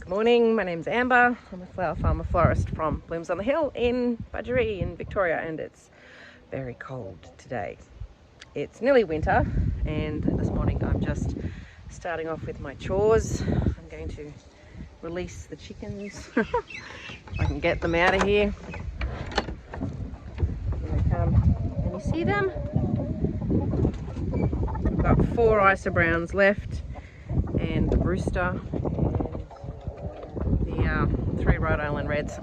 Good morning, my name's Amber. I'm a flower farmer florist from Blooms on the Hill in Budgeree in Victoria, and it's very cold today. It's nearly winter, and this morning I'm just starting off with my chores. I'm going to release the chickens if I can get them out of here. Here they come. Can you see them? I've got 4 Isa Browns left and the rooster and the 3 Rhode Island Reds.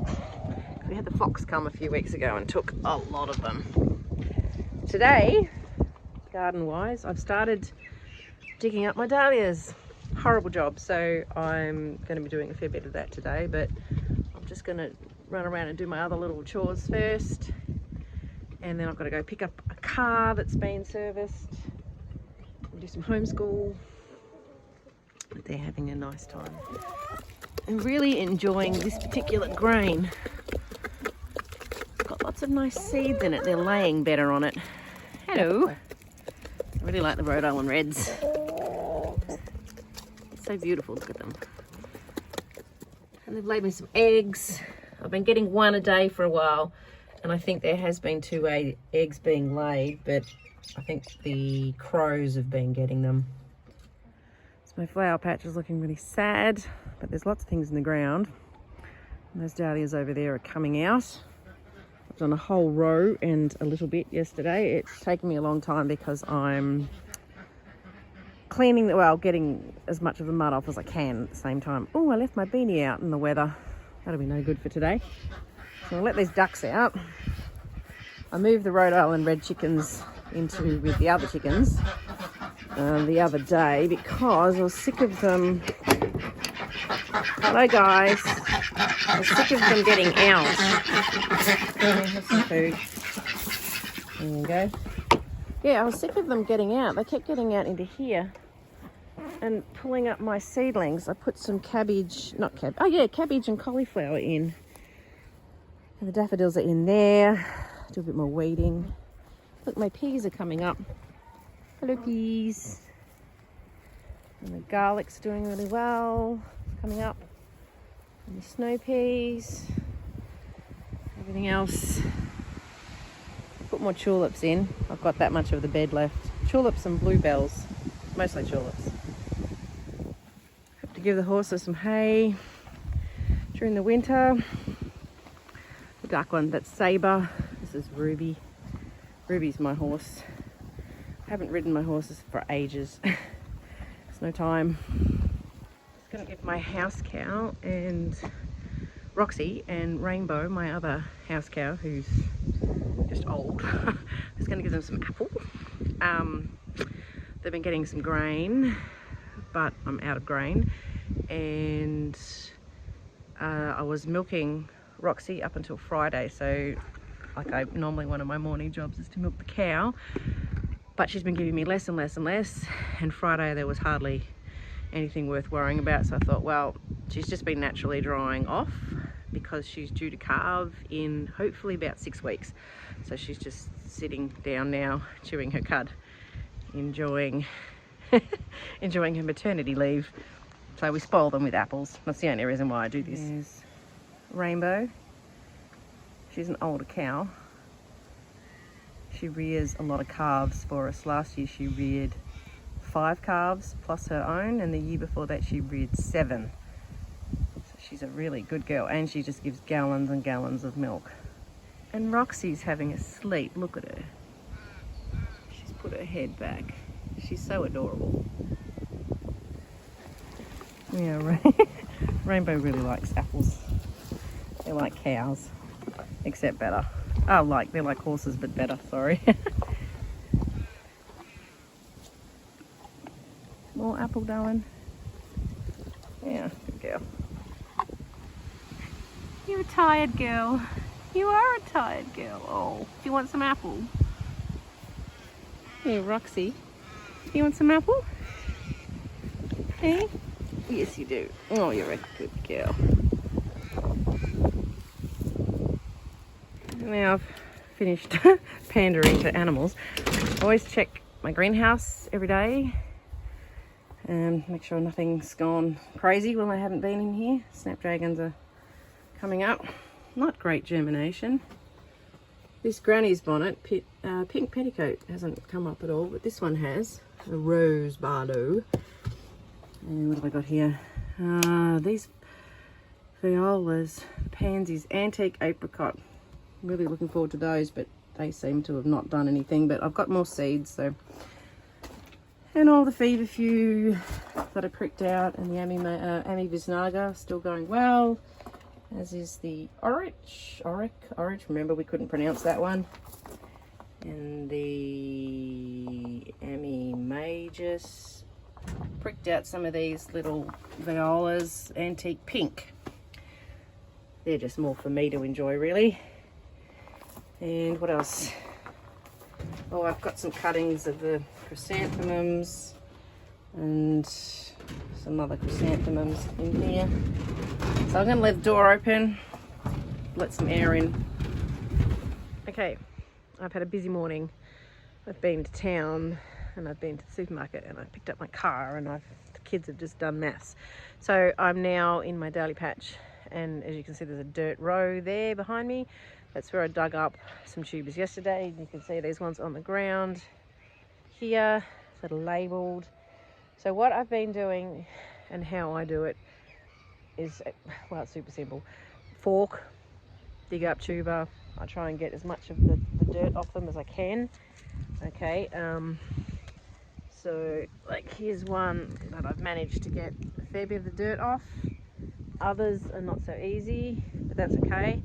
We had the fox come a few weeks ago and took a lot of them. Today, garden wise, I've started digging up my dahlias. Horrible job, so I'm going to be doing a fair bit of that today, but I'm just going to run around and do my other little chores first, and then I've got to go pick up a car that's been serviced and do some homeschool. But they're having a nice time. I'm really enjoying this particular grain. It's got lots of nice seeds in it. They're laying better on it. Hello. I really like the Rhode Island Reds. It's so beautiful, look at them. And they've laid me some eggs. I've been getting 1 a day for a while, and I think there has been 2 eggs being laid, but I think the crows have been getting them. My flower patch is looking really sad, but there's lots of things in the ground. And those dahlias over there are coming out. I've done a whole row and a little bit yesterday. It's taken me a long time because I'm cleaning, getting as much of the mud off as I can at the same time. Oh, I left my beanie out in the weather. That'll be no good for today. So I'll let these ducks out. I moved the Rhode Island Red chickens with the other chickens the other day because I was sick of them. Hello guys. I was sick of them getting out. Have some food. There you go. Yeah, I was sick of them getting out. They kept getting out into here and pulling up my seedlings. I put some cabbage and cauliflower in. And the daffodils are in there. Do a bit more weeding. Look, my peas are coming up. Hello peas. And the garlic's doing really well. It's coming up. And the snow peas. Everything else. Put more tulips in. I've got that much of the bed left. Tulips and bluebells. Mostly tulips. Have to give the horses some hay during the winter. The dark one, that's Sabre. This is Ruby. Ruby's my horse. I haven't ridden my horses for ages. There's no time. Just gonna give my house cow and Roxy and Rainbow, my other house cow who's just old. Just gonna give them some apple. They've been getting some grain, but I'm out of grain. And I was milking Roxy up until Friday, so normally one of my morning jobs is to milk the cow. But she's been giving me less and less and less, and Friday there was hardly anything worth worrying about, so I thought, well, she's just been naturally drying off because she's due to calve in hopefully about 6 weeks. So she's just sitting down now, chewing her cud, enjoying enjoying her maternity leave. So we spoil them with apples. That's the only reason why I do this. There's Rainbow. She's an older cow. She rears a lot of calves for us. Last year she reared 5 calves plus her own, and the year before that she reared 7. So she's a really good girl, and she just gives gallons and gallons of milk. And Roxy's having a sleep. Look at her. She's put her head back. She's so adorable. Yeah, Rainbow really likes apples. They're like cows, except better. Oh, they're like horses, but better, sorry. More apple, darling. Yeah, good girl. You're a tired girl. You are a tired girl. Oh, do you want some apple? Here, Roxy. Do you want some apple? Hey? Yes, you do. Oh, you're a good girl. Now I've finished pandering to animals. I always check my greenhouse every day Make sure nothing's gone crazy while I haven't been in here. Snapdragons are coming up. Not great germination. This granny's bonnet, pink petticoat, hasn't come up at all, but this one has. A rose barlow. And what have I got here? These violas, pansies, antique apricot. Really looking forward to those, but they seem to have not done anything. But I've got more seeds, so. And all the feverfew that I pricked out, and the Ami Visnaga still going well, as is the Orange. Remember, we couldn't pronounce that one. And the Ami Magus. Pricked out some of these little violas, antique pink. They're just more for me to enjoy, really. And what else? Oh, I've got some cuttings of the chrysanthemums and some other chrysanthemums in here. So I'm going to leave the door open, let some air in. Okay, I've had a busy morning. I've been to town and I've been to the supermarket and I picked up my car and the kids have just done maths. So I'm now in my daily patch, and as you can see there's a dirt row there behind me. That's where I dug up some tubers yesterday. You can see these ones on the ground here that are labelled. So what I've been doing and how I do it is, well, it's super simple. Fork, dig up tuber. I try and get as much of the dirt off them as I can. Okay, so like here's one that I've managed to get a fair bit of the dirt off. Others are not so easy, but that's okay.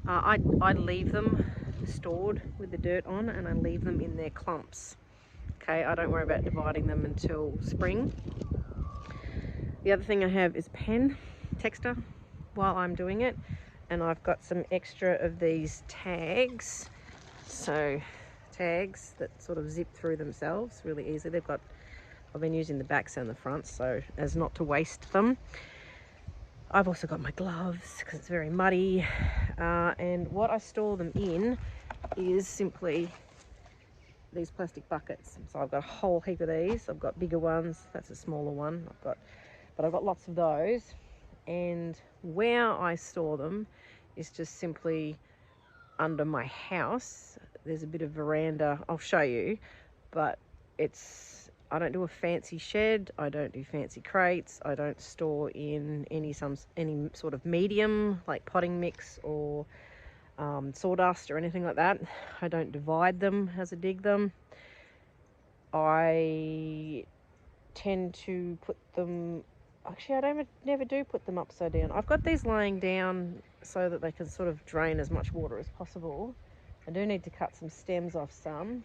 I leave them stored with the dirt on, and I leave them in their clumps. Okay, I don't worry about dividing them until spring. The other thing I have is pen texture while I'm doing it, and I've got some extra of these tags. So tags that sort of zip through themselves really easily. I've been using the backs and the fronts so as not to waste them. I've also got my gloves because it's very muddy, and what I store them in is simply these plastic buckets. So I've got a whole heap of these. I've got bigger ones, that's a smaller one. But I've got lots of those, and where I store them is just simply under my house. There's a bit of veranda, I'll show you, but I don't do a fancy shed, I don't do fancy crates, I don't store in any sort of medium like potting mix or sawdust or anything like that. I don't divide them as I dig them. I tend to put them, actually I never do put them upside down. I've got these laying down so that they can sort of drain as much water as possible. I do need to cut some stems off some,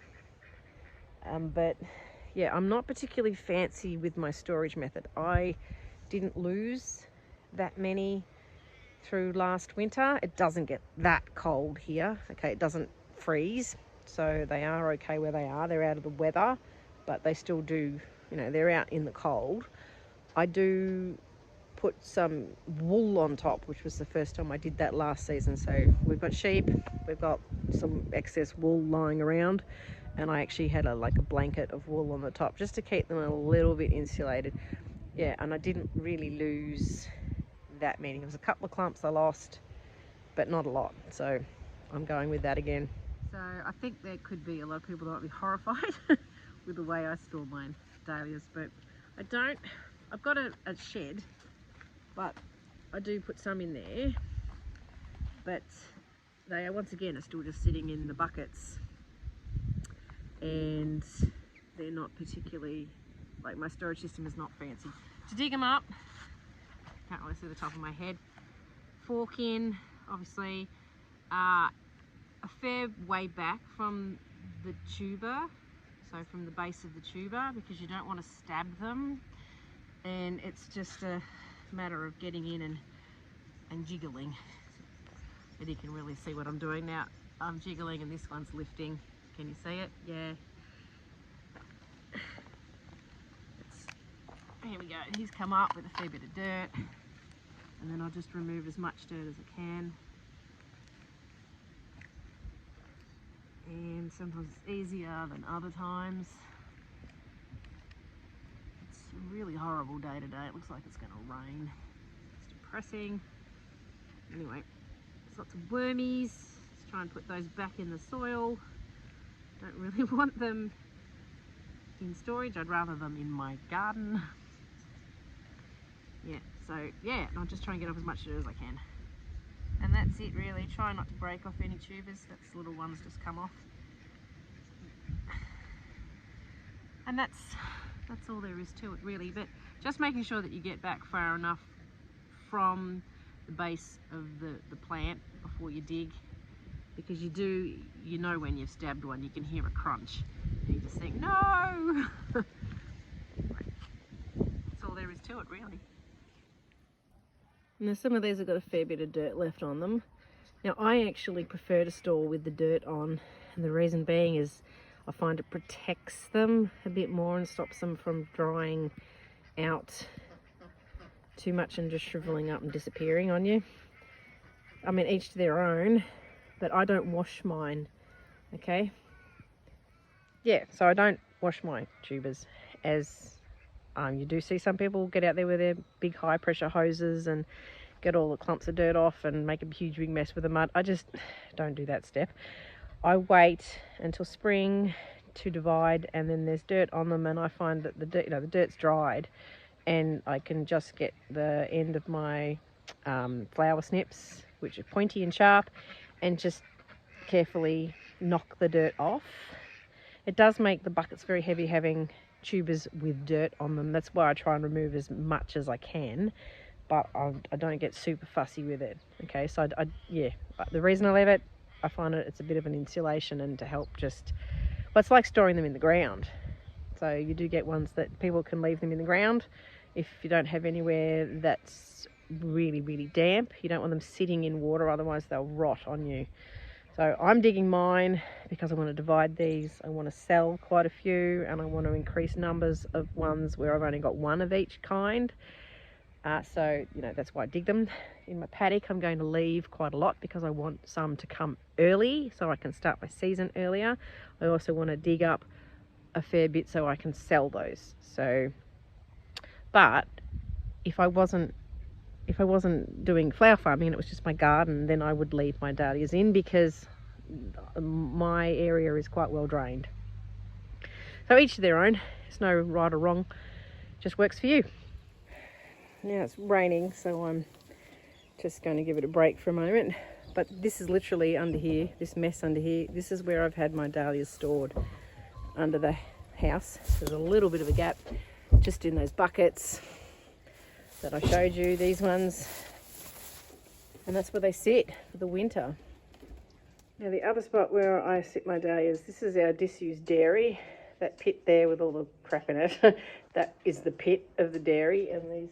but yeah, I'm not particularly fancy with my storage method. I didn't lose that many through last winter. It doesn't get that cold here. Okay, it doesn't freeze, so they are okay where they are. They're out of the weather, but they still do, they're out in the cold. I do put some wool on top, which was the first time I did that last season. So we've got sheep, we've got some excess wool lying around, and I actually had a blanket of wool on the top just to keep them a little bit insulated. Yeah, and I didn't really lose that many. There was a couple of clumps I lost, but not a lot. So I'm going with that again. So I think there could be a lot of people that might be horrified with the way I store my dahlias, but I don't. I've got a shed, but I do put some in there, but they are, once again, are still just sitting in the buckets, and they're not particularly, my storage system is not fancy. To dig them up, can't really see the top of my head, fork in, obviously, a fair way back from the tuber, so from the base of the tuber, because you don't want to stab them, and it's just a matter of getting in and jiggling. And you can really see what I'm doing now. I'm jiggling and this one's lifting. Can you see it? Yeah. Here we go. He's come up with a fair bit of dirt, and then I'll just remove as much dirt as I can. And sometimes it's easier than other times. a really horrible day today. It looks like it's going to rain. It's depressing. Anyway, there's lots of wormies. Let's try and put those back in the soil. Don't really want them in storage. I'd rather them in my garden. Yeah, so yeah, I'll just try and get off as much dirt as I can. And that's it really. Try not to break off any tubers. That's little ones just come off. And that's all there is to it really. But just making sure that you get back far enough from the base of the plant before you dig, because you know when you've stabbed one, you can hear a crunch and you just think, no. That's all there is to it really. Now some of these have got a fair bit of dirt left on them. Now I actually prefer to store with the dirt on, and the reason being is I find it protects them a bit more and stops them from drying out too much and just shriveling up and disappearing on you. I mean, each to their own, but I don't wash mine, okay? Yeah, so I don't wash my tubers, as you do see some people get out there with their big high pressure hoses and get all the clumps of dirt off and make a huge big mess with the mud. I just don't do that step. I wait until spring to divide, and then there's dirt on them, and I find that the dirt, the dirt's dried, and I can just get the end of my flower snips, which are pointy and sharp, and just carefully knock the dirt off. It does make the buckets very heavy having tubers with dirt on them. That's why I try and remove as much as I can, but I don't get super fussy with it. Okay, so yeah, the reason I leave it, I find it's a bit of an insulation and to help just, well, it's like storing them in the ground. So you do get ones that people can leave them in the ground if you don't have anywhere that's really, really damp. You don't want them sitting in water, otherwise they'll rot on you. So I'm digging mine because I want to divide these. I want to sell quite a few, and I want to increase numbers of ones where I've only got one of each kind. So, that's why I dig them. In my paddock, I'm going to leave quite a lot because I want some to come early so I can start my season earlier. I also want to dig up a fair bit so I can sell those. So, but if I wasn't doing flower farming and it was just my garden, then I would leave my dahlias in because my area is quite well drained. So each to their own. There's no right or wrong. Just works for you. Now it's raining, so I'm just going to give it a break for a moment. But this is literally under here, this mess under here. This is where I've had my dahlias stored under the house. There's a little bit of a gap just in those buckets that I showed you, these ones. And that's where they sit for the winter. Now the other spot where I sit my dahlias, this is our disused dairy. That pit there with all the crap in it, that is the pit of the dairy, and these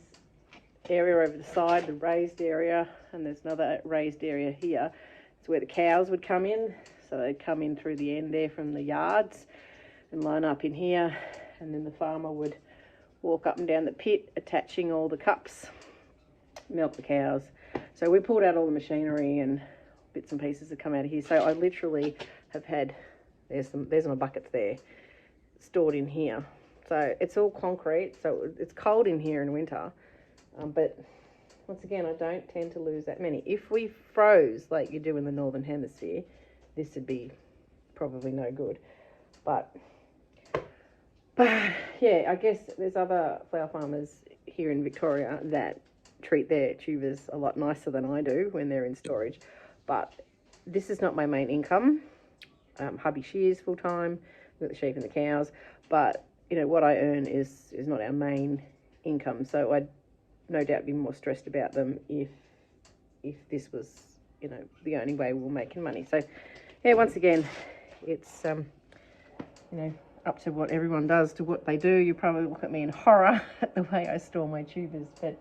area over the side, the raised area, and there's another raised area here. It's where the cows would come in, so they'd come in through the end there from the yards and line up in here, and then the farmer would walk up and down the pit attaching all the cups, milk the cows. So we pulled out all the machinery and bits and pieces that come out of here. So I literally have had, there's my buckets there, stored in here. So it's all concrete, so it's cold in here in winter. But once again, I don't tend to lose that many. If we froze like you do in the Northern Hemisphere, this would be probably no good. But yeah, I guess there's other flower farmers here in Victoria that treat their tubers a lot nicer than I do when they're in storage. But this is not my main income. Hubby shears full time with the sheep and the cows, but what I earn is not our main income. So I'd no doubt be more stressed about them if this was the only way we're making money. So yeah, once again, it's up to what everyone does to what they do. You probably look at me in horror at the way I store my tubers, but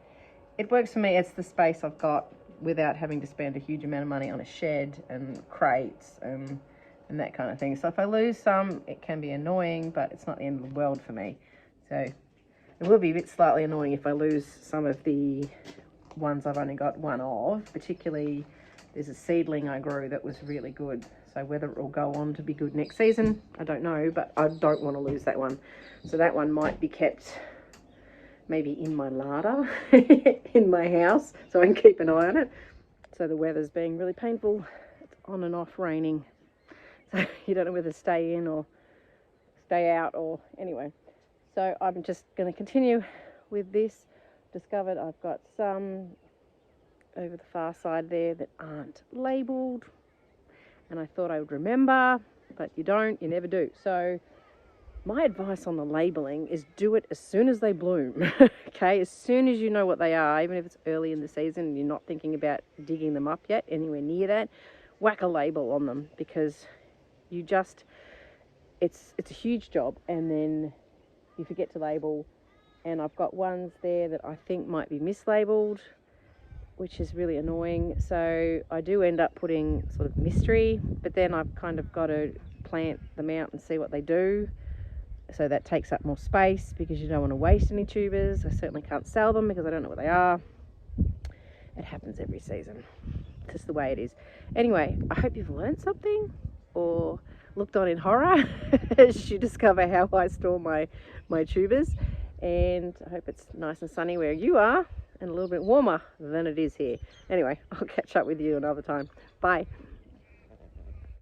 it works for me. It's the space I've got without having to spend a huge amount of money on a shed and crates and that kind of thing. So if I lose some, it can be annoying, but it's not the end of the world for me. So it will be a bit slightly annoying if I lose some of the ones I've only got one of. Particularly, there's a seedling I grew that was really good. So whether it will go on to be good next season, I don't know, but I don't want to lose that one. So that one might be kept maybe in my larder in my house, so I can keep an eye on it. So the weather's being really painful. It's on and off raining, so you don't know whether to stay in or stay out, or anyway. So I'm just going to continue with this. Discovered I've got some over the far side there that aren't labelled, and I thought I would remember, but you don't, you never do. So my advice on the labelling is do it as soon as they bloom. Okay, as soon as you know what they are, even if it's early in the season and you're not thinking about digging them up yet, anywhere near that, whack a label on them, because you just, it's a huge job, and then you forget to label. And I've got ones there that I think might be mislabeled, which is really annoying. So I do end up putting sort of mystery, but then I've kind of got to plant them out and see what they do. So that takes up more space because you don't want to waste any tubers. I certainly can't sell them because I don't know what they are. It happens every season. It's just the way it is. Anyway, I hope you've learned something or looked on in horror as you discover how I store my tubers. And I hope it's nice and sunny where you are and a little bit warmer than it is here. Anyway, I'll catch up with you another time. Bye.